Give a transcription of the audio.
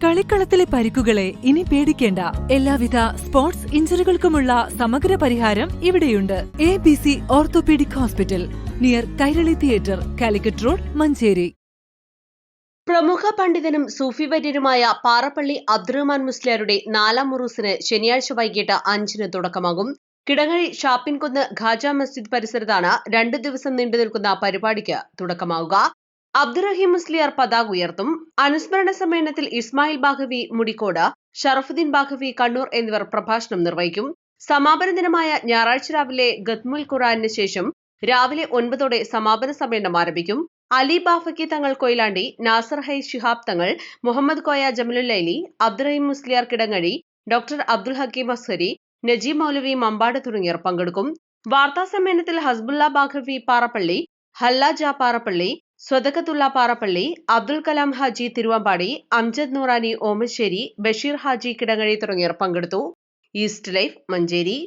കളിക്കളത്തിലെ പരിക്കുകളെ ഇനി പേടിക്കേണ്ട. എല്ലാവിധ സ്പോർട്സ് ഇഞ്ചുറികൾക്കുമുള്ള സമഗ്ര പരിഹാരം ഇവിടെയുണ്ട്. ABC orthopaedic hospital, near Kairali theatre, Calicut road, Manjeri. പ്രമുഖ പണ്ഡിതനും സൂഫി വര്യനുമായ പാറപ്പള്ളി അബ്ദുറഹ്മാൻ മുസ്ലിയാരുടെ 4ാം ഉറൂസിന് ശനിയാഴ്ച വൈകിട്ട് 5-ന് തുടക്കമാകും. കിടങ്ങഴി ഷാപ്പിൻകുന്ന് ഖാജ മസ്ജിദ് പരിസരത്താണ് 2 ദിവസം നീണ്ടുനിൽക്കുന്ന പരിപാടിക്ക് തുടക്കമാവുക. അബ്ദുറഹീം മുസ്ലിയാർ പതാക ഉയർത്തും. അനുസ്മരണ സമ്മേളനത്തിൽ ഇസ്മായിൽ ബാഖവി മുടിക്കോട്, ഷറഫുദ്ദീൻ ബാഖവി കണ്ണൂർ എന്നിവർ പ്രഭാഷണം നിർവഹിക്കും. സമാപന ദിനമായ ഞായറാഴ്ച രാവിലെ ഖത്മുൽ ഖുർആനിന് ശേഷം രാവിലെ 9-ഓടെ സമാപന സമ്മേളനം ആരംഭിക്കും. അലി ബാഫക്കി തങ്ങൾ കൊയിലാണ്ടി, നാസർ ഹൈ ശിഹാബ് തങ്ങൾ, മുഹമ്മദ് കോയ ജമലുല്ലൈലി, അബ്ദുറഹീം മുസ്ലിയാർ കിടങ്ങഴി, ഡോക്ടർ അബ്ദുൽ ഹക്കീം അസ്ഹരി, നജീബ് മൗലവി മമ്പാട് തുടങ്ങിയവർ പങ്കെടുക്കും. വാർത്താ സമ്മേളനത്തിൽ ഹസ്ബുല്ല ബാഖവി പാറപ്പള്ളി, ഹല്ലാജ പാറപ്പള്ളി, സ്വതക്കത്തുള്ള പാറപ്പള്ളി, അബ്ദുൽ കലാം ഹാജി തിരുവമ്പാടി, അംജദ് നൂറാനി ഓമശ്ശേരി, ബഷീർ ഹാജി കിടങ്ങഴി തുടങ്ങിയവർ പങ്കെടുത്തു. East life, Manjeri.